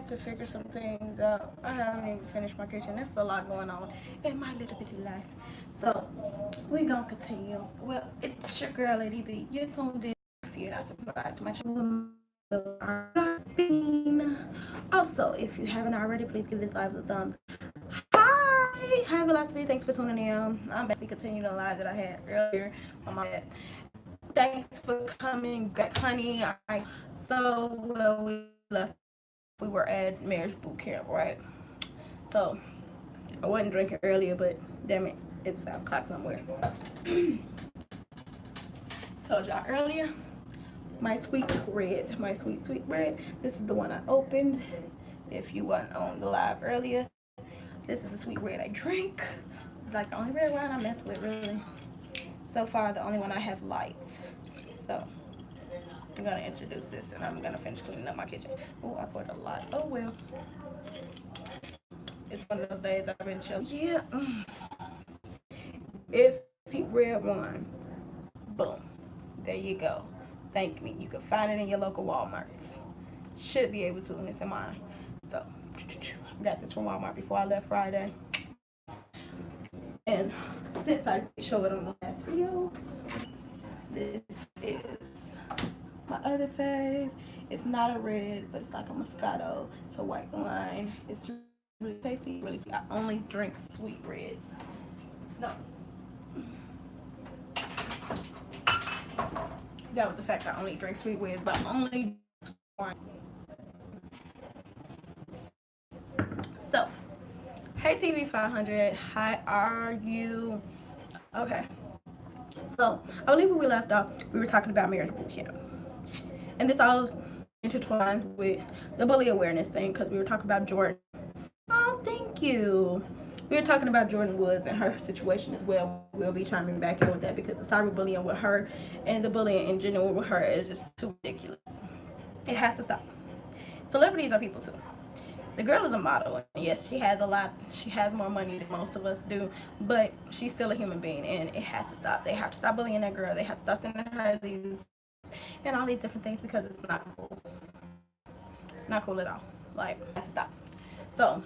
to figure some things out. I haven't even finished my kitchen. There's a lot going on in my little bitty life. So we gonna continue. Well, it's your girl Lady B. You tuned in. If you're not subscribed to my channel, also, if you haven't already, please give this live a thumbs. Hi Velocity. Thanks for tuning in. I'm basically continuing the live that I had earlier on my head. Thanks for coming back, honey. So well, we left. We were at marriage boot camp, right? So I wasn't drinking earlier, but damn it, it's 5 o'clock somewhere. Told y'all earlier, my sweet red, my sweet red. This is the one I opened. If you weren't on the live earlier, this is the sweet red I drink. Like the only red wine I mess with, really. So far, the only one I have liked. So I'm gonna introduce this, and I'm gonna finish cleaning up my kitchen. Oh, I poured a lot. Oh well. It's one of those days I've been chilling. Yeah. If you red wine, boom, there you go. Thank me. You can find it in your local Walmarts. Should be able to, and it's in mine. So I got this from Walmart before I left Friday. And since I showed it on the last video, this is my other fave. It's not a red, but it's like a Moscato. It's a white wine. It's really tasty. Really sweet. I only drink sweet reds. No. That was the fact I only drink sweet reds, but only wine. So, hey TV 500, how are you? Okay. So, I believe when we left off, we were talking about marriage boot camp. And this all intertwines with the bully awareness thing because we were talking about Jordan. Oh, thank you. We were talking about Jordan Woods and her situation as well. We'll be chiming back in with that because the cyberbullying with her and the bullying in general with her is just too ridiculous. It has to stop. Celebrities are people too. The girl is a model. Yes, she has a lot. She has more money than most of us do, but she's still a human being, and it has to stop. They have to stop bullying that girl. They have to stop sending her these and all these different things because it's not cool. Not cool at all. Like, it has to stop. So,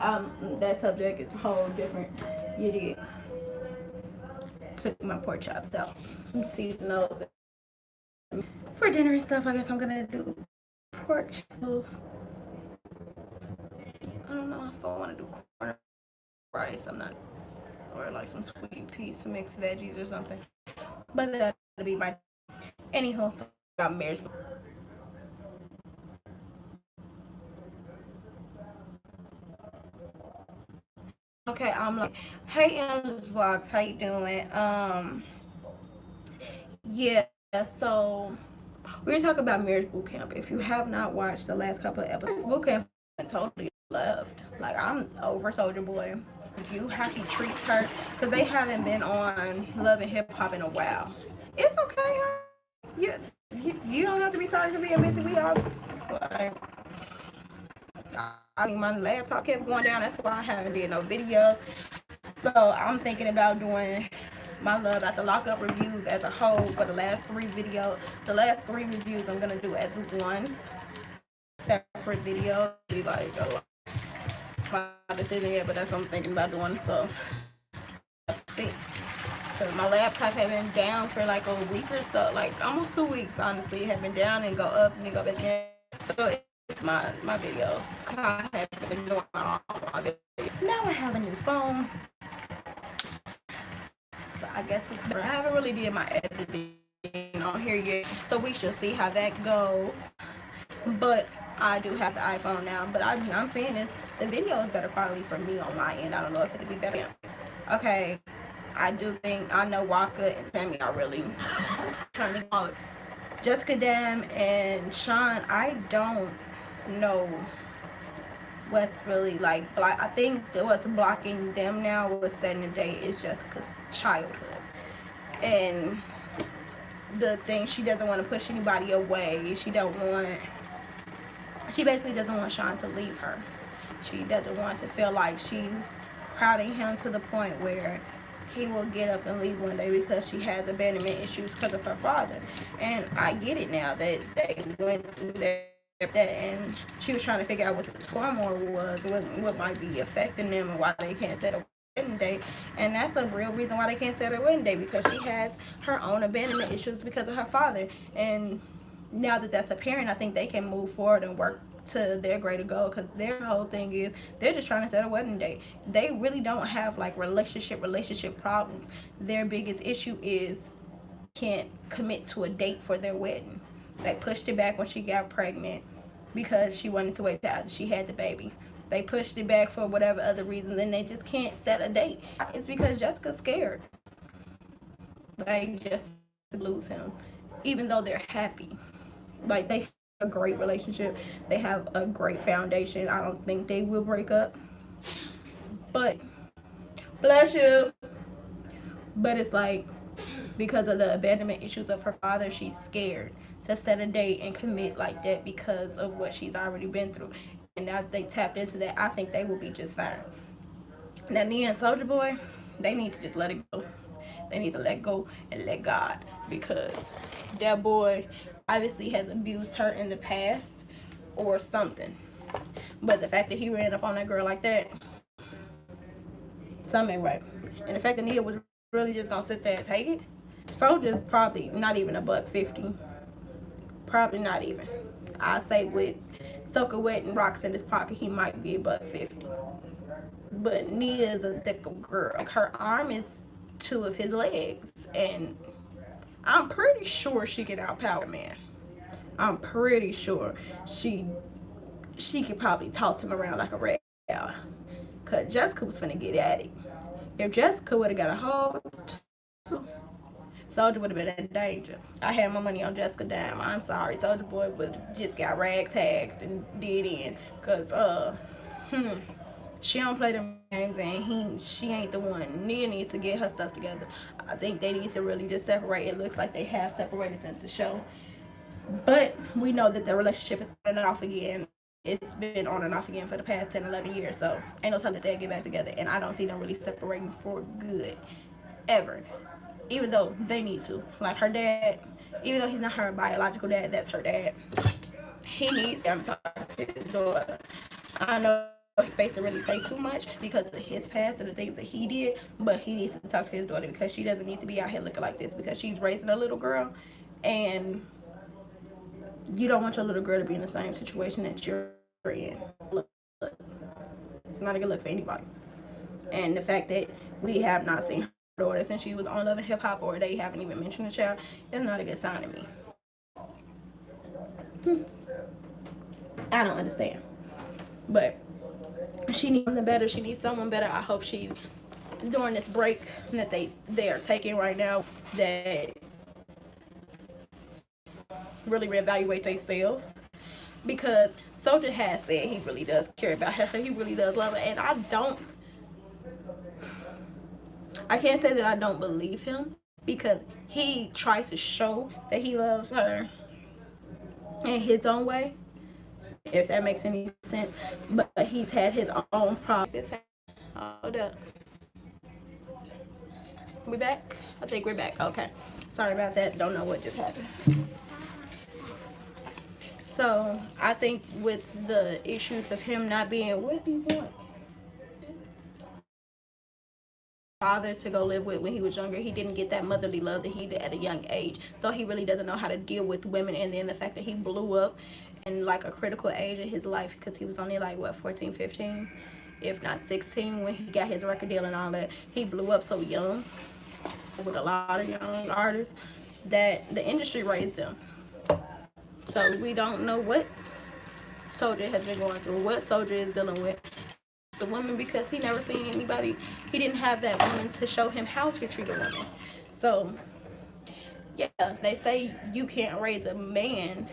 that subject is a whole different. You did. Took my pork chops out. Season those for dinner and stuff. I guess I'm gonna do pork chops. I don't know if I want to do corn rice. I'm not, or like some sweet pea, some mixed veggies or something. But that'll be my. Anyhow, so I got marriage. Okay, I'm like, hey, Endless Vlogs, how you doing? Yeah, so we were talking about marriage boot camp. If you have not watched the last couple of episodes, boot camp totally left. Like, I'm over Soldier Boy. You happy treats her because they haven't been on Love and Hip Hop in a while. It's okay, huh? You don't have to be sorry for being busy. We all. Like, I mean, my laptop kept going down. That's why I haven't did no video. So I'm thinking about doing my Love After Lockup reviews as a whole for the last 3 videos. The last 3 reviews I'm gonna do as one separate video. Be like my decision yet, but that's what I'm thinking about doing. So let's see. Cause my laptop had been down for like a week or so, like almost 2 weeks. Honestly, it had been down and go up and then go back down. So my videos. I have been doing all my videos. Now I have a new phone. I guess I haven't really did my editing on here yet, so we shall see how that goes. But I do have the iPhone now, but I'm seeing it. The video is better quality for me on my end. I don't know if it'll be better. Okay, I do think I know Waka and Tammy are really trying to call it. Jessica Dam and Sean, I don't know what's really like. I think what's blocking them now with setting the date is just because childhood and the thing. She doesn't want to push anybody away. She basically doesn't want Sean to leave her. She doesn't want to feel like she's crowding him to the point where he will get up and leave one day because she has abandonment issues because of her father. And I get it now that they went through that that, and she was trying to figure out what the turmoil was, what might be affecting them, and why they can't set a wedding date. And that's a real reason why they can't set a wedding date, because she has her own abandonment issues because of her father. And now that that's apparent, I think they can move forward and work to their greater goal, because their whole thing is they're just trying to set a wedding date. They really don't have like relationship problems. Their biggest issue is can't commit to a date for their wedding. They pushed it back when she got pregnant because she wanted to wait till after she had the baby. They pushed it back for whatever other reasons, and they just can't set a date. It's because Jessica's scared. Like, just lose him, even though they're happy. Like, they have a great relationship. They have a great foundation. I don't think they will break up. But, bless you. But it's like, because of the abandonment issues of her father, she's scared to set a date and commit like that because of what she's already been through. And now that they tapped into that, I think they will be just fine. Now, Nia and Soulja Boy, they need to just let it go. They need to let go and let God, because that boy obviously has abused her in the past or something. But the fact that he ran up on that girl like that, something ain't right. And the fact that Nia was really just gonna sit there and take it, Soulja's probably not even $150. Probably not even. I say with Soca Wet and rocks in his pocket, he might be $150. But Nia is a thick girl. Like, her arm is 2 of his legs, and I'm pretty sure she can outpower man. I'm pretty sure she could probably toss him around like a rag. Cause Jessica was finna get at it. If Jessica would have got a hold, Soulja would have been in danger. I had my money on Jessica Dime. I'm sorry, Soulja Boy would just got rag tagged and did in. Cause she don't play them games, and she ain't the one. Nia needs to get her stuff together. I think they need to really just separate. It looks like they have separated since the show, but we know that the relationship is on and off again. It's been on and off again for the past 10, 11 years, so ain't no telling that they'll get back together. And I don't see them really separating for good, ever. Even though they need to. Like, her dad, even though he's not her biological dad, that's her dad. He needs them to talk to his daughter. I know he's supposed to really say too much because of his past and the things that he did, but he needs to talk to his daughter, because she doesn't need to be out here looking like this, because she's raising a little girl, and you don't want your little girl to be in the same situation that you're in. Look, it's not a good look for anybody. And the fact that we have not seen her daughter since she was on Love and Hip Hop, or they haven't even mentioned the child, is not a good sign to me. I don't understand. But she needs something better. She needs someone better. I hope she, during this break that they are taking right now, that really reevaluate themselves, because Soulja has said he really does care about her. He really does love her, and I can't say that I don't believe him, because he tries to show that he loves her in his own way, if that makes any sense. But he's had his own problems. Hold up. We back? I think we're back. Okay. Sorry about that. Don't know what just happened. So I think with the issues of him not being with father to go live with when he was younger, he didn't get that motherly love that he did at a young age. So he really doesn't know how to deal with women. And then the fact that he blew up in like a critical age of his life, because he was only like 14, 15, if not 16, when he got his record deal and all that. He blew up so young with a lot of young artists that the industry raised them. So we don't know what Soulja has been going through, what Soulja is dealing with the woman, because he never seen anybody. He didn't have that woman to show him how to treat a woman. So yeah, they say you can't raise a man,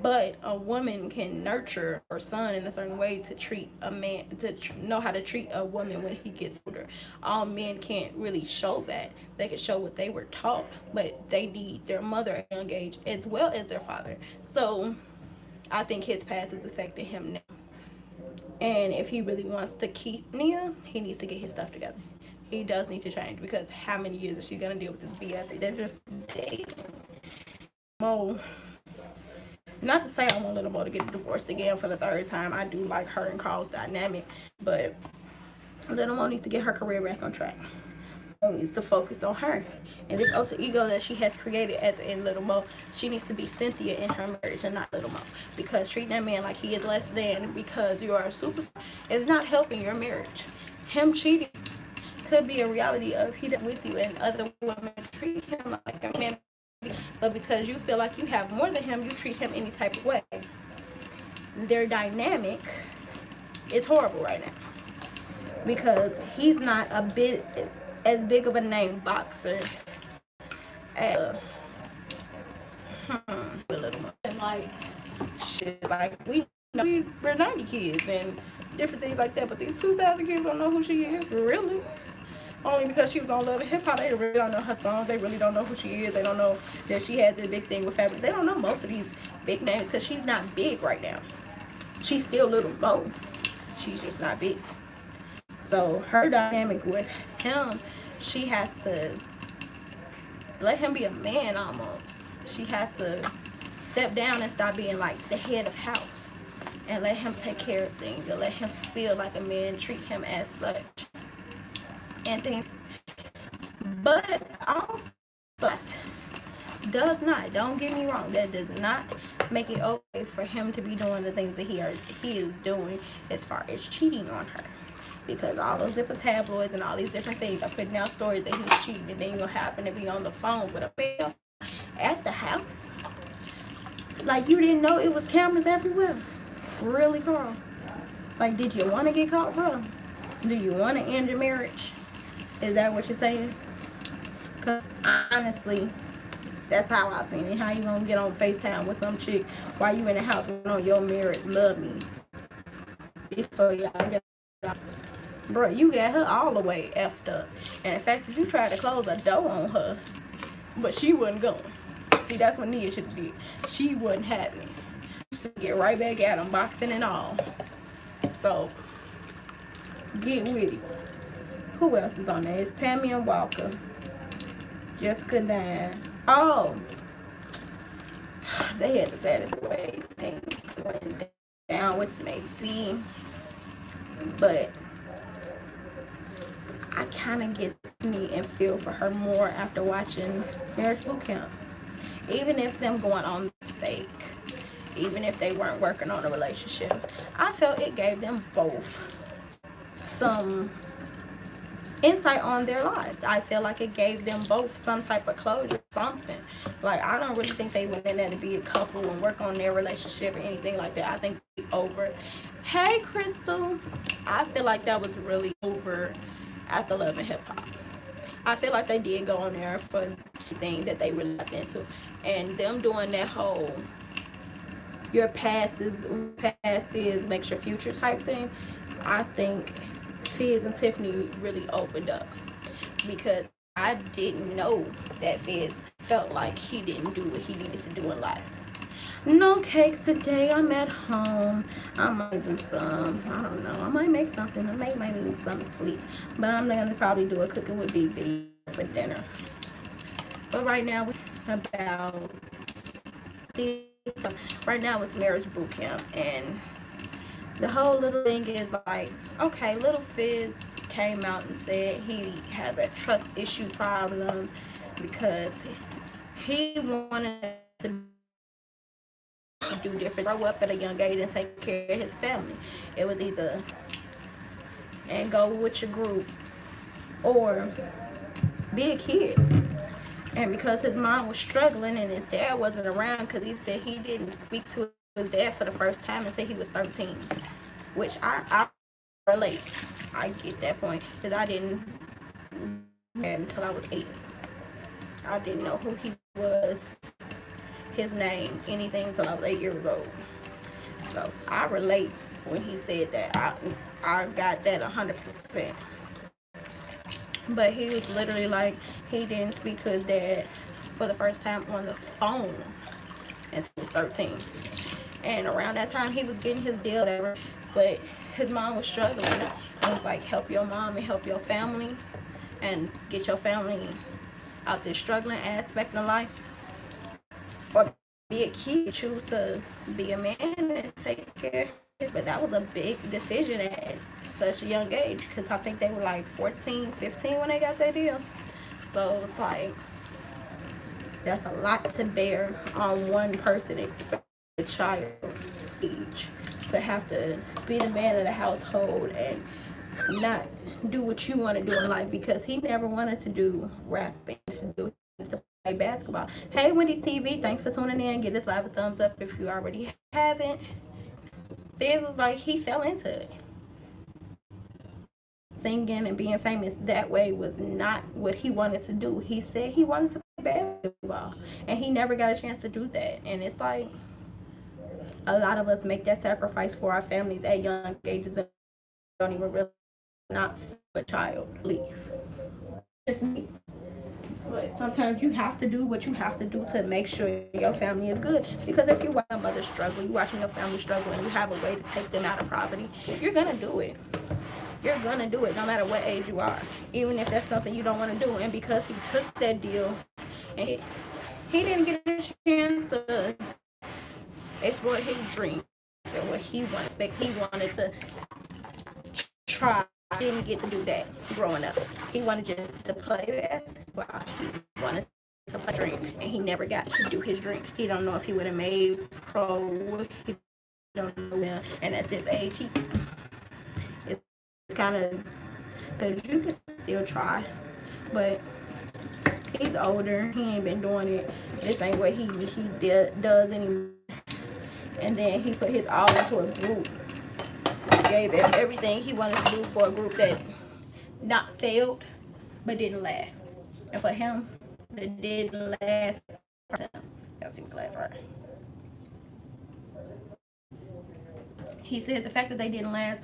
but a woman can nurture her son in a certain way to treat a man, to know how to treat a woman when he gets older. All men can't really show that. They can show what they were taught, but they need their mother at a young age as well as their father. So I think his past is affecting him now. And if he really wants to keep Nia, he needs to get his stuff together. He does need to change, because how many years is she gonna deal with this BS? They're just dating. Mo Not to say I want Little Mo to get divorced again for the third time. I do like her and Carl's dynamic, but Little Mo needs to get her career back on track. Needs to focus on her and this alter ego that she has created as in Little Mo. She needs to be Cynthia in her marriage and not Little Mo, because treating that man like he is less than because you are a superstar is not helping your marriage. Him cheating could be a reality of he done with you, and other women treat him like a man, but because you feel like you have more than him, you treat him any type of way. Their dynamic is horrible right now because he's not a bit as big of a name boxer as Little Mo. And like shit, like we're 90 kids and different things like that, but these 2000 kids don't know who she is, really. Only because she was on Love and Hip Hop, they really don't know her songs. They really don't know who she is. They don't know that she has this big thing with Fabulous. They don't know most of these big names because she's not big right now. She's still Little Mo. She's just not big. So her dynamic with him, she has to let him be a man almost. She has to step down and stop being like the head of house and let him take care of things and let him feel like a man, treat him as such. And things, but also does not, don't get me wrong, that does not make it okay for him to be doing the things that he is doing as far as cheating on her, because all those different tabloids and all these different things are putting out stories that he's cheating, and then you'll happen to be on the phone with a male at the house. Like, you didn't know it was cameras everywhere? Really, Carl? Like, did you want to get caught, bro? Do you want to end your marriage? Is that what you're saying? Because honestly, that's how I seen it. How you gonna get on FaceTime with some chick while you in the house on your marriage? Love me. Before y'all get out. Bro, you got her all the way effed up. And in fact, you tried to close the door on her, but she wasn't going. See, that's what Nia should do. She wasn't having it. Get right back at them, boxing and all. So, get with it. Who else is on there? It's Tammy and Walker. Jessica Dine. Oh. They had the saddest way things went down, which may be. But I kind of get me and feel for her more after watching Marriage Boot Camp. Even if them going on fake, even if they weren't working on a relationship, I felt it gave them both some insight on their lives. I feel like it gave them both some type of closure, something. Like, I don't really think they went in there to be a couple and work on their relationship or anything like that. I think it's over. Hey, Crystal. I feel like that was really over after Love and Hip Hop. I feel like they did go on there for the thing that they really got into. And them doing that whole your past is makes your future type thing, I think Fizz and Tiffany really opened up, because I didn't know that Fizz felt like he didn't do what he needed to do in life. No cakes today. I'm at home. I might do some. I don't know. I might make something. I might make something sweet. But I'm going to probably do a cooking with Big video for dinner. But right now, we about right now it's Marriage Boot Camp, and the whole little thing is like, okay, Little Fizz came out and said he has a trust issue problem because he wanted to do different, grow up at a young age and take care of his family. It was either and go with your group or be a kid. And because his mom was struggling and his dad wasn't around, because he said he didn't speak to his dad for the first time until he was 13, which I relate. I get that point, because I didn't until I was 8. I didn't know who he was, his name, anything until I was 8 years old. So I relate when he said that. I got that 100%. But he was literally like, he didn't speak to his dad for the first time on the phone until he was 13. And around that time, he was getting his deal, whatever. But his mom was struggling. I was like, help your mom and help your family and get your family out this struggling aspect of life. Or be a kid, choose to be a man and take care of kids. But that was a big decision at such a young age, because I think they were like 14, 15 when they got that deal. So it's like, that's a lot to bear on one person, especially a child age, to have to be the man of the household and not do what you want to do in life, because he never wanted to do rapping, to play basketball. Hey, Wendy's TV, thanks for tuning in. Give this live a thumbs up if you already haven't. Fizz was like, he fell into it. Singing and being famous that way was not what he wanted to do. He said he wanted to play basketball, and he never got a chance to do that. And it's like, a lot of us make that sacrifice for our families at young ages and don't even really not for a child leave. It's me. But sometimes you have to do what you have to do to make sure your family is good. Because if you watch your mother struggle, you watching your family struggle, and you have a way to take them out of poverty, you're gonna do it. You're gonna do it no matter what age you are, even if that's something you don't want to do. And because he took that deal, and he didn't get a chance to explore his dreams and what he wanted. He wanted to try. Didn't get to do that growing up. He wanted just to play basketball. He wanted to play dream, and he never got to do his dream. He don't know if he would have made pro. He don't know. And at this age, it's kind of, because you can still try, but he's older. He ain't been doing it. This ain't what he does anymore. And then he put his all into a group. Gave everything he wanted to do for a group that not failed, but didn't last. And for him, that didn't last. Y'all see me clap, right? He says the fact that they didn't last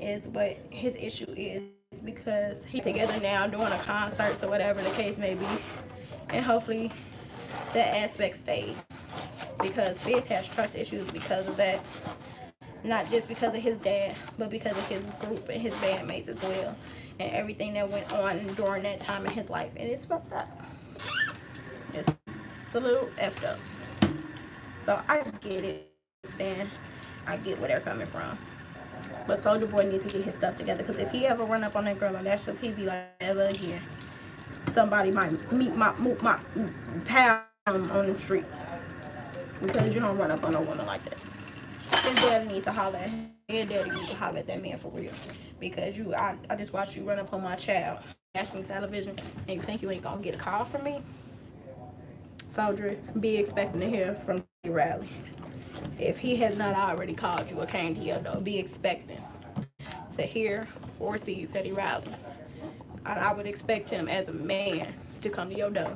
is what his issue is, because he's together now doing a concert or whatever the case may be, and hopefully that aspect stays, because Fizz has trust issues because of that. Not just because of his dad, but because of his group and his bandmates as well, and everything that went on during that time in his life. And it's fucked up. It's a little effed up. So I get it, and I get where they're coming from. But Soulja Boy needs to get his stuff together, because if he ever run up on that girl on national TV like ever again, somebody might meet my pal on the streets, because you don't run up on a woman like that. His daddy needs to holler at him. His daddy needs to holler at that man for real. Because I just watched you run up on my child, national television, and you think you ain't gonna get a call from me? Soulja, be expecting to hear from Teddy Riley. If he has not already called you or came to your door, be expecting to hear or see Teddy Riley. I would expect him as a man to come to your door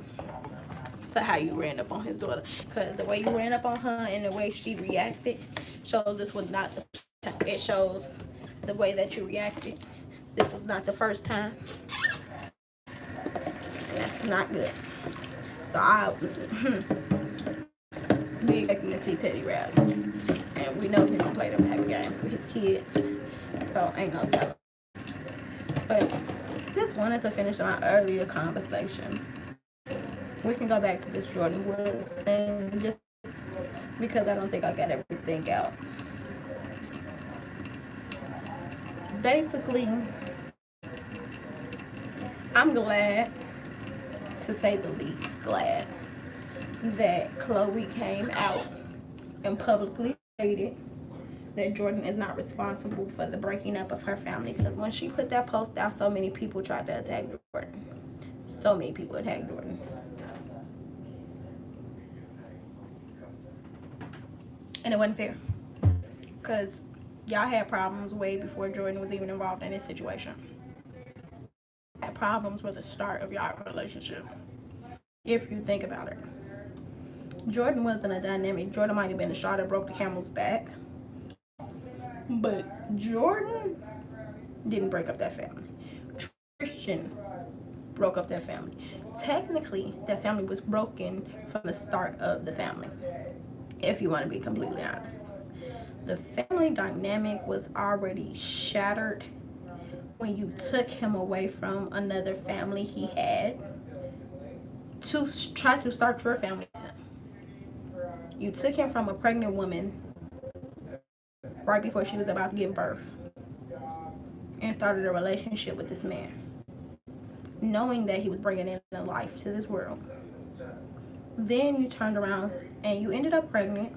for how you ran up on his daughter, because the way you ran up on her and the way she reacted shows this was not the first time. It shows the way that you reacted. This was not the first time. That's not good. So I'll be expecting to see Teddy Riley, and we know he's gonna play them type of games with his kids, so ain't no telling. But just wanted to finish my earlier conversation. We can go back to this Jordyn Woods thing, just because I don't think I got everything out. Basically, I'm glad, to say the least, glad that Chloe came out and publicly stated that Jordyn is not responsible for the breaking up of her family. Because when she put that post out, so many people tried to attack Jordyn. So many people attacked Jordyn. And it wasn't fair, because y'all had problems way before Jordyn was even involved in this situation. Had problems were the start of y'all relationship, if you think about it. Jordyn wasn't a dynamic. Jordyn might have been the straw that broke the camel's back, but Jordyn didn't break up that family. Christian broke up that family. Technically, that family was broken from the start of the family, if you want to be completely honest. The family dynamic was already shattered when you took him away from another family he had to try to start your family. You took him from a pregnant woman right before she was about to give birth and started a relationship with this man, knowing that he was bringing in a life to this world. Then you turned around and you ended up pregnant.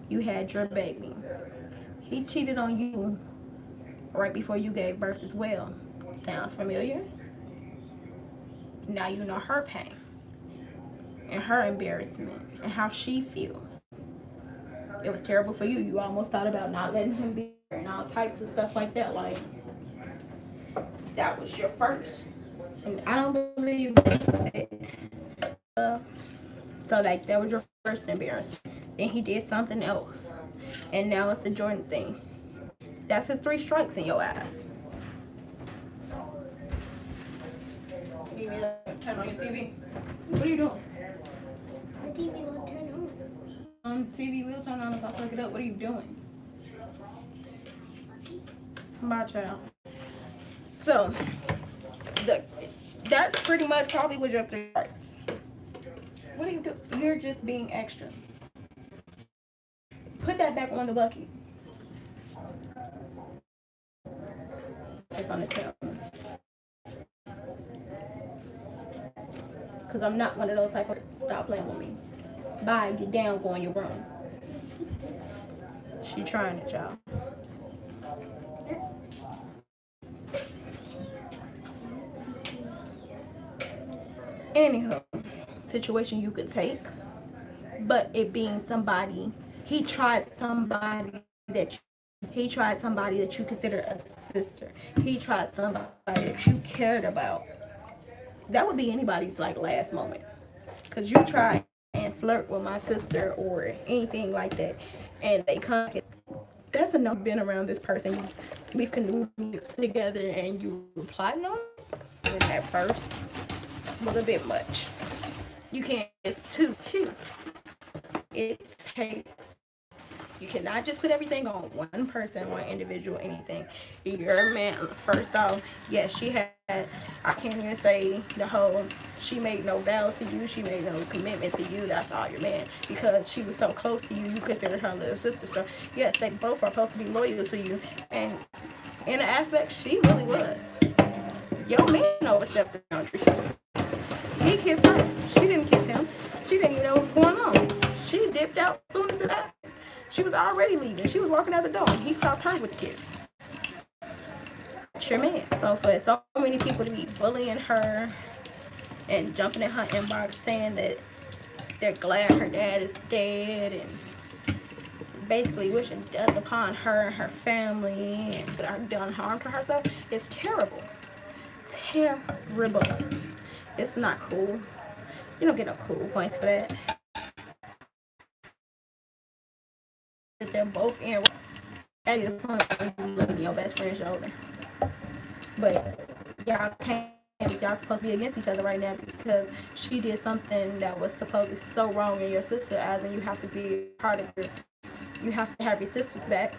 You had your baby. He cheated on you right before you gave birth as well. Sounds familiar? Now you know her pain and her embarrassment and how she feels. It was terrible for you. You almost thought about not letting him be there and all types of stuff like that. Like, that was your first. And I don't believe that. So, like, that was your first embarrassment. Then he did something else. And now it's the Jordan thing. That's his 3 strikes in your ass. Turn on your TV. What are you doing? The TV won't turn on. TV will turn on if I plug it up. What are you doing? My child. So, that pretty much probably was your 3 strikes. What are you doing? You're just being extra. Put that back on the bucket. It's on this camera. Because I'm not one of those type of, stop playing with me. Bye, get down, go in your room. She trying it, y'all. Anywho, situation you could take, but it being somebody, he tried somebody that you consider a sister. He tried somebody that you cared about. That would be anybody's like last moment. Cause you try and flirt with my sister or anything like that, and they come. That's enough being around this person. We've canoodled together, and you plotting on it. And that first was a bit much. You can't. It's two. It takes. You cannot just put everything on one person, one individual, anything. Your man, first off, yes, she had, I can't even say the whole, she made no vows to you, she made no commitment to you, that's all your man. Because she was so close to you, you considered her little sister. So, yes, they both are supposed to be loyal to you. And in an aspect, she really was. Your man overstepped the boundaries. He kissed her. She didn't kiss him. She didn't even know what was going on. She dipped out as soon as it happened. She was already leaving. She was walking out the door. He stopped her with the kiss. That's your man. So for so many people to be bullying her and jumping in her inbox saying that they're glad her dad is dead and basically wishing death upon her and her family and done harm to herself, it's terrible. Terrible. It's not cool. You don't get no cool points for that. They're both in at the point where you look at your best friend's shoulder. But y'all can't, y'all supposed to be against each other right now because she did something that was supposedly so wrong in your sister, as in you have to be part of your, you have to have your sister's back.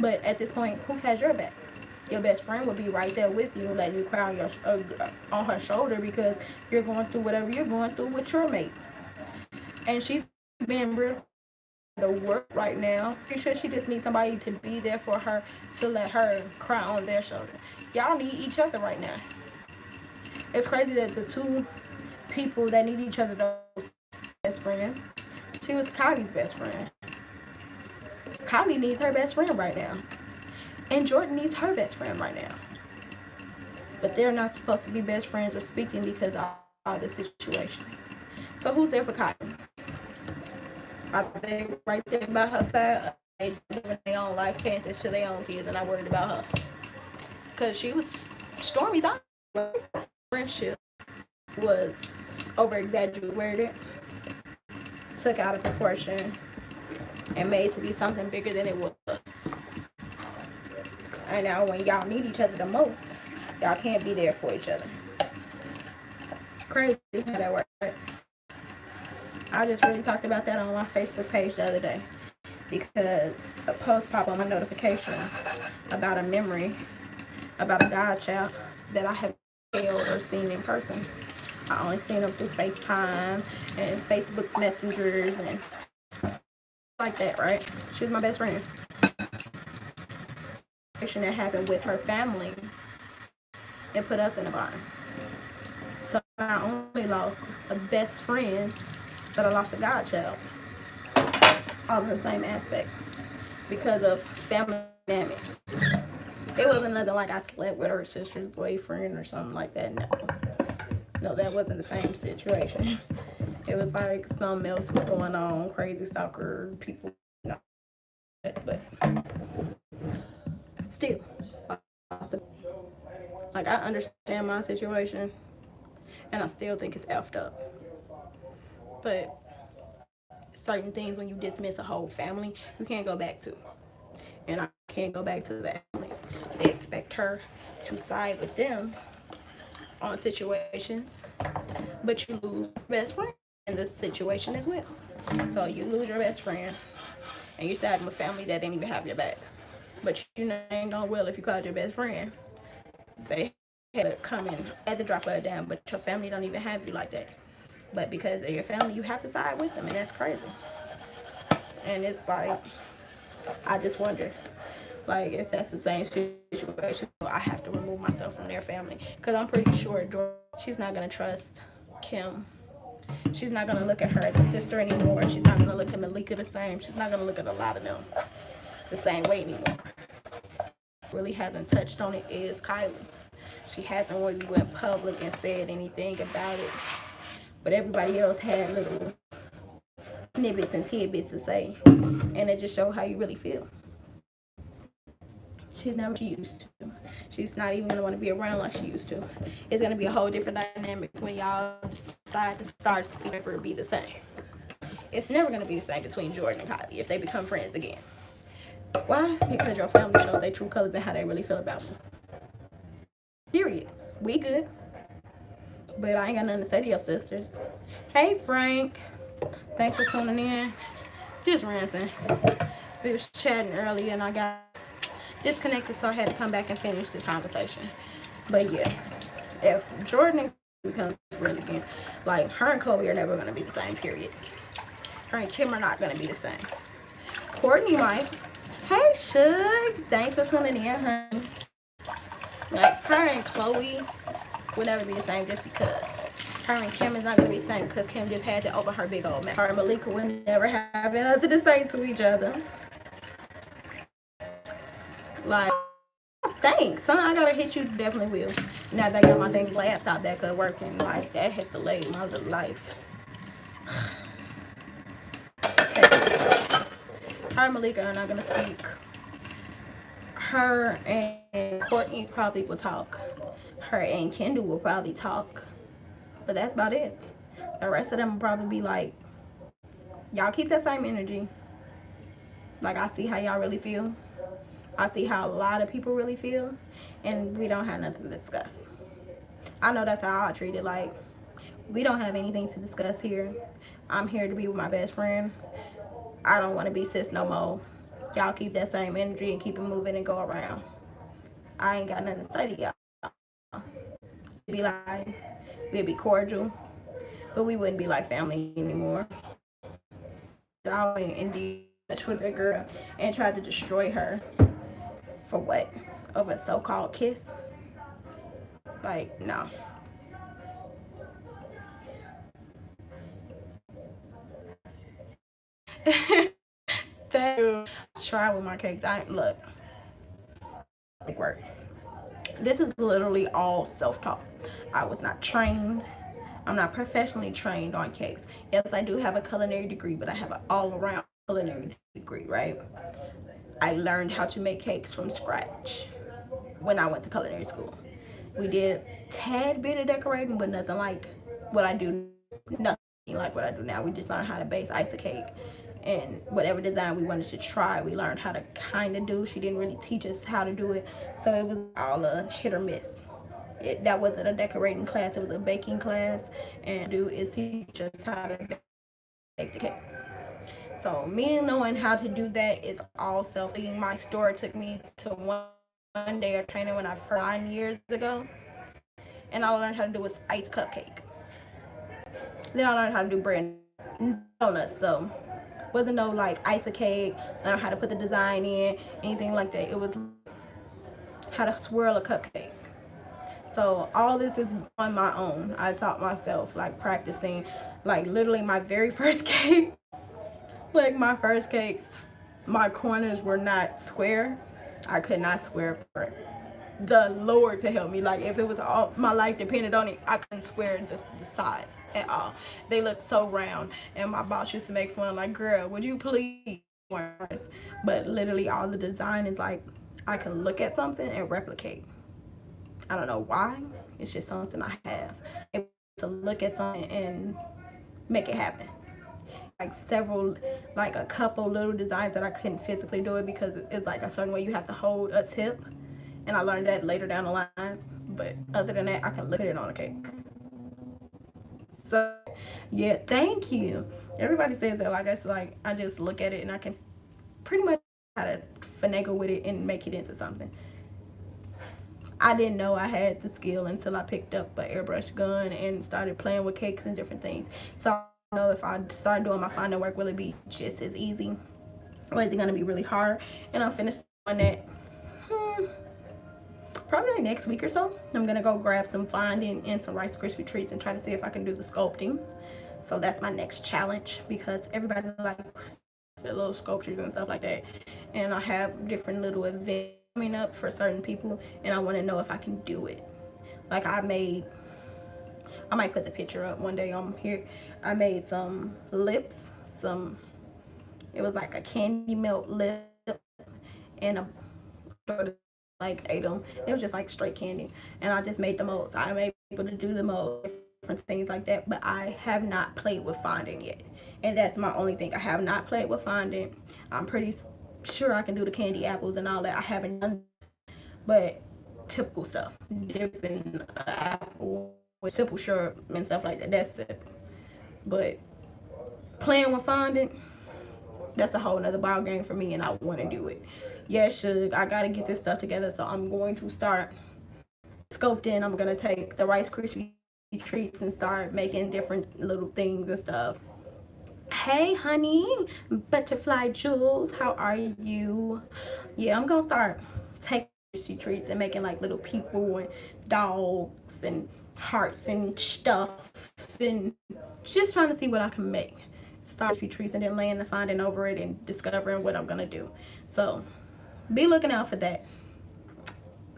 But at this point, who has your back? Your best friend will be right there with you, letting you cry on her shoulder because you're going through whatever you're going through with your mate. And she's being real the work right now. Pretty sure she just needs somebody to be there for her to let her cry on their shoulder. Y'all need each other right now. It's crazy that the 2 people that need each other the best friend. She was Kylie's best friend. Kylie needs her best friend right now. And Jordan needs her best friend right now. But they're not supposed to be best friends or speaking because of the situation. So who's there for Kylie? Are they right there by her side? They living their own life, paying attention to their own kids, and not worried about her. Because she was, Stormy's friendship was over-exaggerated, took out of proportion, and made to be something bigger than it was. And now when y'all need each other the most, y'all can't be there for each other. Crazy how that works, right? I just really talked about that on my Facebook page the other day because a post popped on my notification about a memory about a godchild that I have held or seen in person. I only seen them through FaceTime and Facebook messengers and like that, right? She was my best friend. That happened with her family, it put us in a bind. So I only lost a best friend, but I lost a godchild. All in the same aspect because of family dynamics. It wasn't nothing like I slept with her sister's boyfriend or something like that. No, that wasn't the same situation. It was like something else was going on, crazy stalker people, you know. But still, like I understand my situation, and I still think it's effed up. But certain things, when you dismiss a whole family, you can't go back to. And I can't go back to the family. They expect her to side with them on situations, but you lose your best friend in this situation as well. So you lose your best friend, and you're siding with family that didn't even have your back. But you know ain't going well if you called your best friend. They had to come in at the drop of a dime, but your family don't even have you like that. But because of your family, you have to side with them, and that's crazy. And it's like, I just wonder, like, if that's the same situation, I have to remove myself from their family. Because I'm pretty sure she's not going to trust Kim. She's not going to look at her as a sister anymore. She's not going to look at Malika the same. She's not going to look at a lot of them the same way anymore. Really hasn't touched on it is Kylie. She hasn't really went public and said anything about it. But everybody else had little snippets and tidbits to say. And it just shows how you really feel. She's never she used to. She's not even gonna want to be around like she used to. It's gonna be a whole different dynamic when y'all decide to start speaking for it to be the same. It's never gonna be the same between Jordan and Kylie if they become friends again. Why? Because your family shows their true colors and how they really feel about me. Period. We good. But I ain't got nothing to say to your sisters. Hey Frank. Thanks for tuning in. Just ranting. We was chatting earlier and I got disconnected, so I had to come back and finish the conversation. But yeah, if Jordan becomes friends again, like her and Chloe are never gonna be the same, period. Her and Kim are not gonna be the same. Courtney might. Hey Shug, thanks for tuning in, honey. Like her and Chloe will never be the same just because. Her and Kim is not gonna be the same because Kim just had to open her big old mouth. Her and Malika will never have nothing to say to each other. Like, thanks, son. I gotta hit you. Definitely will. Now that I got my dang laptop back up working, like that has delayed my little life. Her and Malika are not gonna speak. Her and Courtney probably will talk. Her and Kendall will probably talk. But that's about it. The rest of them will probably be like, y'all keep that same energy. Like, I see how y'all really feel. I see how a lot of people really feel. And we don't have nothing to discuss. I know that's how I treat it. Like, we don't have anything to discuss here. I'm here to be with my best friend. I don't want to be sis no more. Y'all keep that same energy and keep it moving and go around. I ain't got nothing to say to y'all. We'd be like, we'd be cordial, but we wouldn't be like family anymore. Y'all went indeed with that girl and tried to destroy her for what? Over a so-called kiss? Like, no. Thank you. Try with my cakes. Look. Work. This is literally all self-taught. I was not trained. I'm not professionally trained on cakes. Yes, I do have a culinary degree, but I have an all-around culinary degree, right? I learned how to make cakes from scratch when I went to culinary school. We did tad bit of decorating, but nothing like what I do. Nothing like what I do now. We just learned how to base ice a cake. And whatever design we wanted to try, we learned how to kind of do. She didn't really teach us how to do it. So it was all a hit or miss. That wasn't a decorating class. It was a baking class. And do is teach us how to bake the cakes. So me knowing how to do that is all self-leading. My store took me to one day of training when I first 9 years ago. And all I learned how to do was ice cupcake. Then I learned how to do bread and donuts. So Wasn't no like ice a cake, learn how to put the design in, anything like that. It was how to swirl a cupcake. So all this is on my own. I taught myself, like practicing, like literally my very first cake, like my first cakes, my corners were not square. I could not square for it. The Lord to help me. Like if it was all my life depended on it, I couldn't square the sides at all. They looked so round. And my boss used to make fun like, girl, would you please? But literally all the design is like I can look at something and replicate. I don't know why. It's just something I have. To look at something and make it happen. Like several, like a couple little designs that I couldn't physically do it because it's like a certain way you have to hold a tip. And I learned that later down the line. But other than that, I can look at it on a cake. So, yeah, thank you. Everybody says that, like, it's like I just look at it and I can pretty much how to finagle with it and make it into something. I didn't know I had the skill until I picked up an airbrush gun and started playing with cakes and different things. So I don't know if I start doing my finding work, will it be just as easy or is it going to be really hard? And I'm finished doing that probably like next week or so. I'm going to go grab some fondant and some Rice Krispie treats and try to see if I can do the sculpting. So that's my next challenge because everybody likes little sculptures and stuff like that. And I have different little events coming up for certain people and I want to know if I can do it. Like I might put the picture up one day on here. I made some lips, it was like a candy melt lip and like ate them. It was just like straight candy and I just made the molds. I'm able to do the molds, different things like that, but I have not played with fondant yet. And that's my only thing. I have not played with fondant. I'm pretty sure I can do the candy apples and all that. I haven't done, but typical stuff, dipping apple with simple syrup and stuff like that. That's it. But playing with fondant, that's a whole nother ball game for me, and I want to do it. Yeah, Suge, I gotta get this stuff together, so I'm going to start sculpting. I'm gonna take the Rice Krispie treats and start making different little things and stuff. Hey honey, butterfly Jules, how are you? Yeah, I'm gonna start taking treats and making like little people and dogs and hearts and stuff and just trying to see what I can make. Start treats and then laying the fondant over it and discovering what I'm gonna do. So be looking out for that.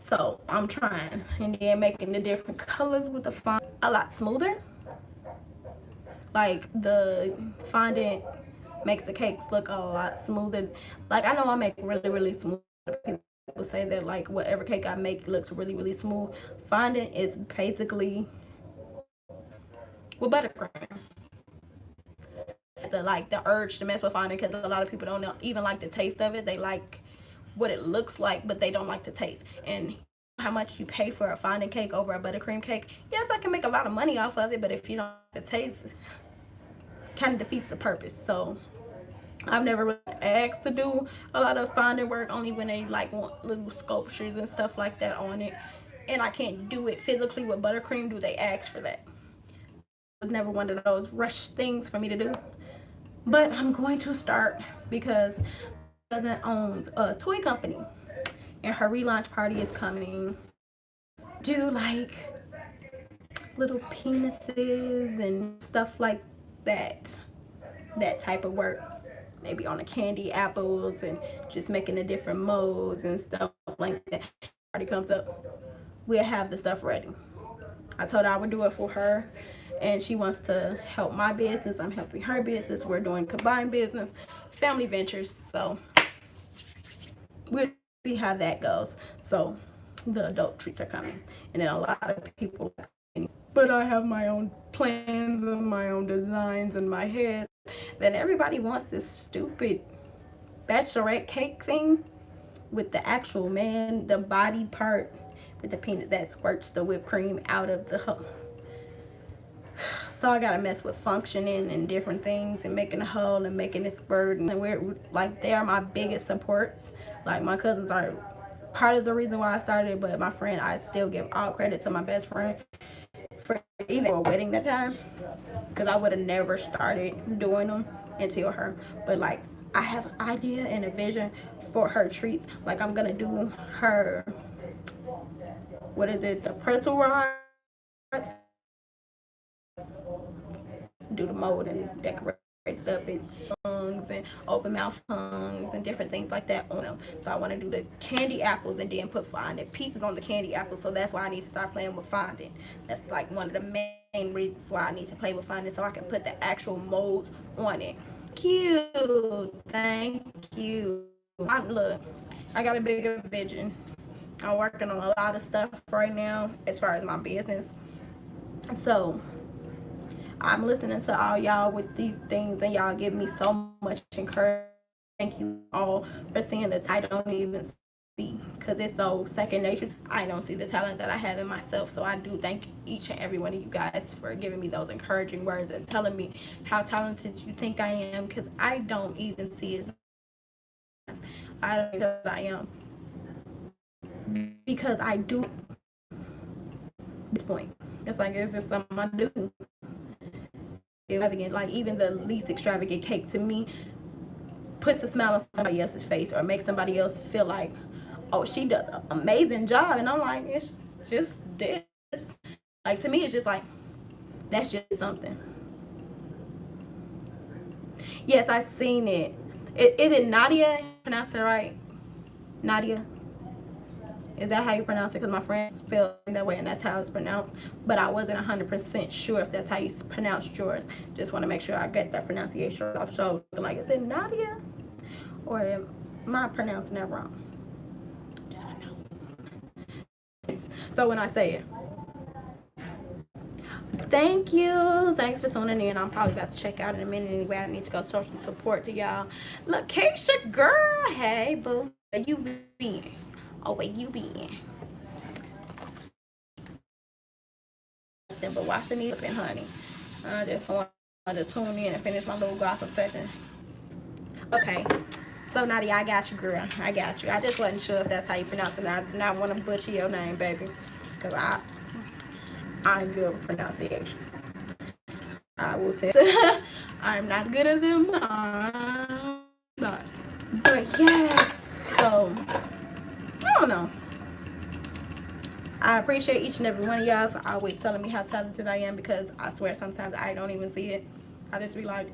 So I'm trying and then making the different colors with the fondant a lot smoother. Like the fondant makes the cakes look a lot smoother. Like I know I make really smooth. People say that like whatever cake I make looks really smooth. Fondant is basically with buttercream. The urge to mess with fondant because a lot of people don't even like the taste of it. They like what it looks like, but they don't like the taste. And how much you pay for a fondant cake over a buttercream cake? Yes, I can make a lot of money off of it, but if you don't like the taste, it kind of defeats the purpose. So I've never really asked to do a lot of fondant work, only when they like want little sculptures and stuff like that on it. And I can't do it physically with buttercream. Do they ask for that? It was never one of those rush things for me to do. But I'm going to start because my cousin owns a toy company and her relaunch party is coming. Do like little penises and stuff like that. That type of work. Maybe on the candy apples and just making the different molds and stuff like that. Party comes up, we'll have the stuff ready. I told her I would do it for her and she wants to help my business. I'm helping her business. We're doing combined business, family ventures. So we'll see how that goes. So the adult treats are coming and then a lot of people, but I have my own plans and my own designs in my head. Then everybody wants this stupid bachelorette cake thing with the actual man, the body part with the peanut that squirts the whipped cream out of the hole. So I gotta mess with functioning and different things and making a hole and making it squirt. And we're like, they are my biggest supports. Like my cousins are part of the reason why I started, but my friend, I still give all credit to my best friend for even a wedding that time, because I would have never started doing them until her. But like, I have an idea and a vision for her treats. Like, I'm gonna do her, what is it, the pretzel rods, do the mold and decorate it up and tongues and open mouth tongues and different things like that on them. So I want to do the candy apples and then put fondant pieces on the candy apples. So that's why I need to start playing with fondant. That's like one of the main reasons why I need to play with fondant, so I can put the actual molds on it. Cute. Thank you. Look, I got a bigger vision. I'm working on a lot of stuff right now as far as my business. So I'm listening to all y'all with these things, and y'all give me so much encouragement. Thank you all for seeing the title. I don't even see, because it's so second nature. I don't see the talent that I have in myself. So I do thank each and every one of you guys for giving me those encouraging words and telling me how talented you think I am, because I don't even see it. I don't think that I am, because I do at this point. It's like it's just something I do. Extravagant, like even the least extravagant cake to me puts a smile on somebody else's face or makes somebody else feel like, oh, she does an amazing job. And I'm like, it's just this. Like, to me, it's just like, that's just something. Yes, I seen it. Is it Nadia? Pronounce it right? Nadia? Is that how you pronounce it? Because my friend spelled it that way, and that's how it's pronounced. But I wasn't 100% sure if that's how you pronounced yours. Just want to make sure I get that pronunciation. So, like, is it Nadia? Or am I pronouncing that wrong? Just want to know. So when I say it. Thank you. Thanks for tuning in. I'm probably about to check out in a minute anyway. I need to go show some support to y'all. Look, Keisha, girl. Hey, boo. Where you been? Oh, where you been? But watch the knee up, honey. I just want to tune in and finish my little gossip session. Okay. So, Nadia, I got you, girl. I got you. I just wasn't sure if that's how you pronounce it. I did not want to butcher your name, baby. Because I'm good with pronunciation. I will tell you. I'm not good at them. I'm not. But, yes. So, I don't know. I appreciate each and every one of y'all for always telling me how talented I am, because I swear sometimes I don't even see it. I just be like,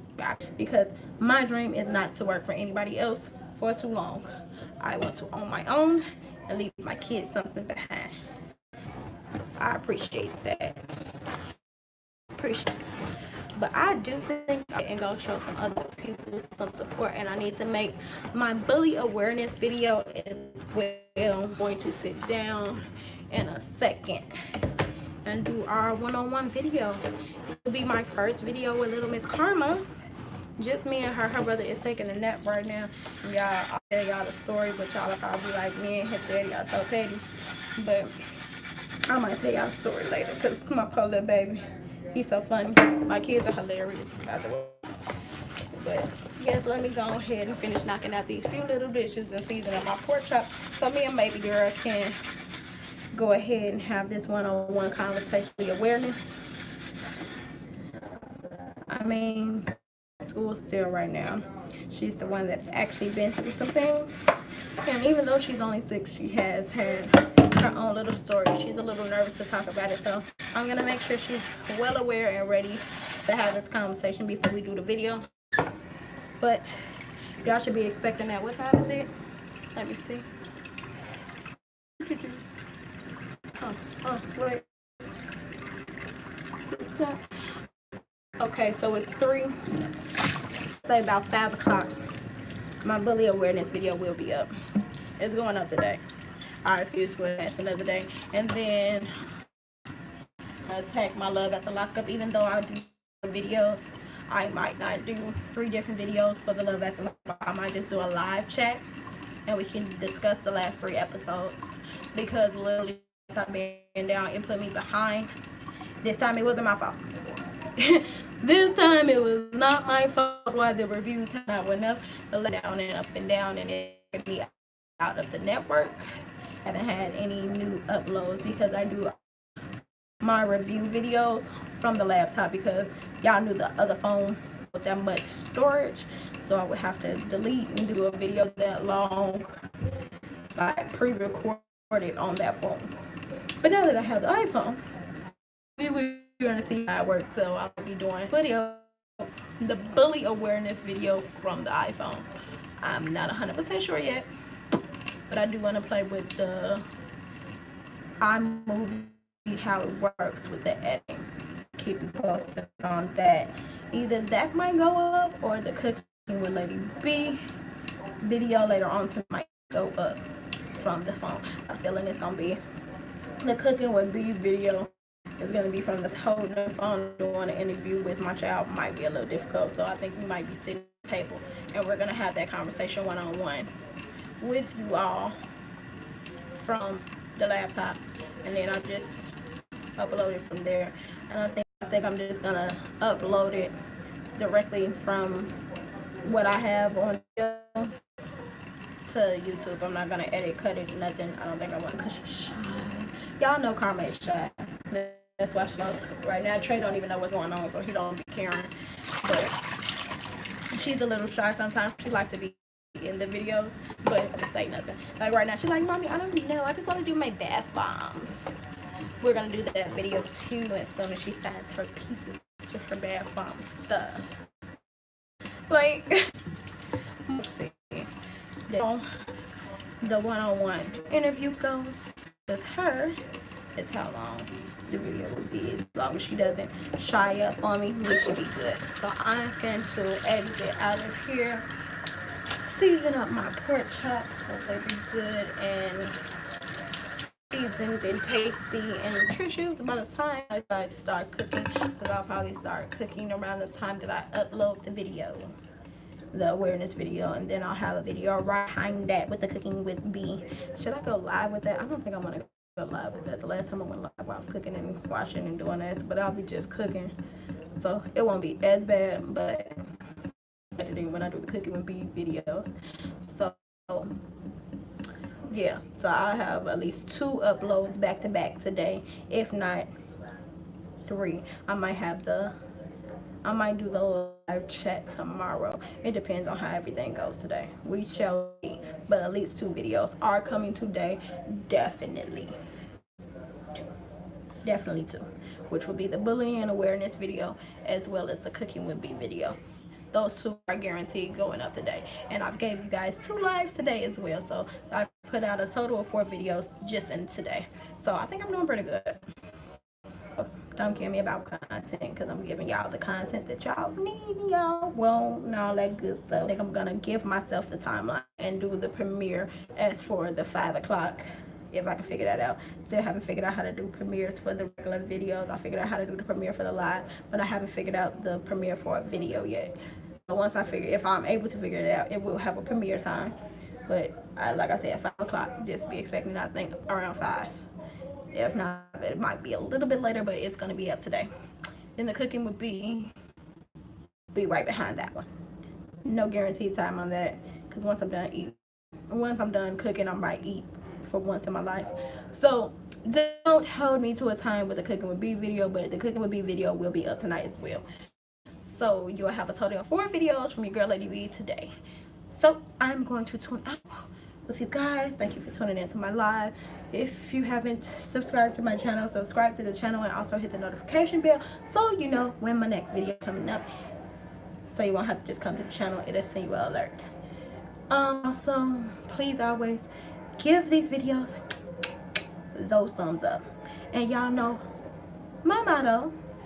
because my dream is not to work for anybody else for too long. I want to own my own and leave my kids something behind. I appreciate that. Appreciate it. But I do think I can go show some other people some support, and I need to make my bully awareness video as well. I'm going to sit down in a second and do our one-on-one video. It'll be my first video with Little Miss Karma. Just me and her. Her brother is taking a nap right now. Y'all, I'll tell y'all the story, but y'all will probably like, me and his daddy are so petty. But I might tell y'all the story later, because my poor little baby, he's so funny. My kids are hilarious, by the way. But yes, let me go ahead and finish knocking out these few little dishes and seasoning my pork chop, so me and baby girl can go ahead and have this one-on-one conversation awareness. I mean, school still right now. She's the one that's actually been through some things. And even though she's only 6, she has had her own little story. She's a little nervous to talk about it, so I'm going to make sure she's well aware and ready to have this conversation before we do the video. But y'all should be expecting that. What time is it? Let me see. Wait. Okay, so it's 3. Say about 5 o'clock. My bully awareness video will be up. It's going up today. I refuse to wait another day. And then attack my love at the lockup. Even though I do videos, I might not do 3 different videos for the love at the lockup. I might just do a live chat and we can discuss the last 3 episodes, because literally I've been down, it put me behind. This time it wasn't my fault. This time it was not my fault why the reviews not went up. The let down and up and down, and it took me out of the network. Haven't had any new uploads because I do my review videos from the laptop, because y'all knew the other phone that much storage, so I would have to delete and do a video that long, like pre-recorded on that phone. But now that I have the iPhone, we're gonna see how it works. So I'll be doing the bully awareness video from the iPhone. I'm not 100% sure yet, but I do want to play with the iMovie, how it works with the editing. Keep you posted on that. Either that might go up, or the cooking with Lady B video later on might go up from the phone. I'm feeling it's gonna be the cooking with B video. It's gonna be from the holding the phone, doing an interview with my child might be a little difficult. So I think we might be sitting at the table and we're gonna have that conversation one-on-one with you all from the laptop, and then I'll just upload it from there. And I think I'm just gonna upload it directly from what I have on video to YouTube. I'm not gonna edit, cut it, nothing. I don't think I want to, cause she's shy. Y'all know Karma is shy. That's why she knows. Right now, Trey don't even know what's going on, so he don't be caring. But she's a little shy sometimes. She likes to be in the videos, but just say nothing. Like right now, she's like, Mommy, I don't know. I just want to do my bath bombs. We're gonna do that video too as soon as she finds her pieces to her bath bomb stuff. Like, let's see. The one-on-one interview goes with her is how long the video will be, as long as she doesn't shy up on me, which should be good. So I'm going to exit out of here, season up my pork chops so they be good and seasoned and tasty and nutritious by the time I decide to start cooking, because I'll probably start cooking around the time that I upload the video, the awareness video, and then I'll have a video right behind that with the cooking with B. Should I go live with that? I don't think I want to go live with that. The last time I went live, I was cooking and washing and doing that, but I'll be just cooking, so it won't be as bad. But editing when I do the cooking with B videos, so yeah, so I have at least 2 uploads back to back today, if not 3. I might do the live chat tomorrow. It depends on how everything goes today. We shall see. But at least 2 videos are coming today. Definitely 2, which will be the bullying awareness video as well as the cooking with B video. Those 2 are guaranteed going up today. And I've gave you guys 2 lives today as well. So I've put out a total of 4 videos just in today. So I think I'm doing pretty good. Don't care me about content, because I'm giving y'all the content that y'all need, y'all want, and all that good stuff. I think I'm gonna give myself the timeline and do the premiere as for the 5 o'clock, if I can figure that out. Still haven't figured out how to do premieres for the regular videos. I figured out how to do the premiere for the live, but I haven't figured out the premiere for a video yet. So once I figure, if I'm able to figure it out, it will have a premiere time. But like I said, 5 o'clock, just be expecting, I think, around 5. If not, it might be a little bit later, but it's going to be up today. Then the cooking would be right behind that one. No guaranteed time on that, because once I'm done cooking, I might eat for once in my life. So don't hold me to a time with the cooking with B video, but the cooking with B video will be up tonight as well. So you'll have a total of 4 videos from your girl Lady B today. So I'm going to tune out with you guys. Thank you for tuning into my live. If you haven't subscribed to my channel, subscribe to the channel and also hit the notification bell so you know when my next video coming up, so you won't have to just come to the channel. It'll send you an alert. Also, please always give these videos those thumbs up. And y'all know my motto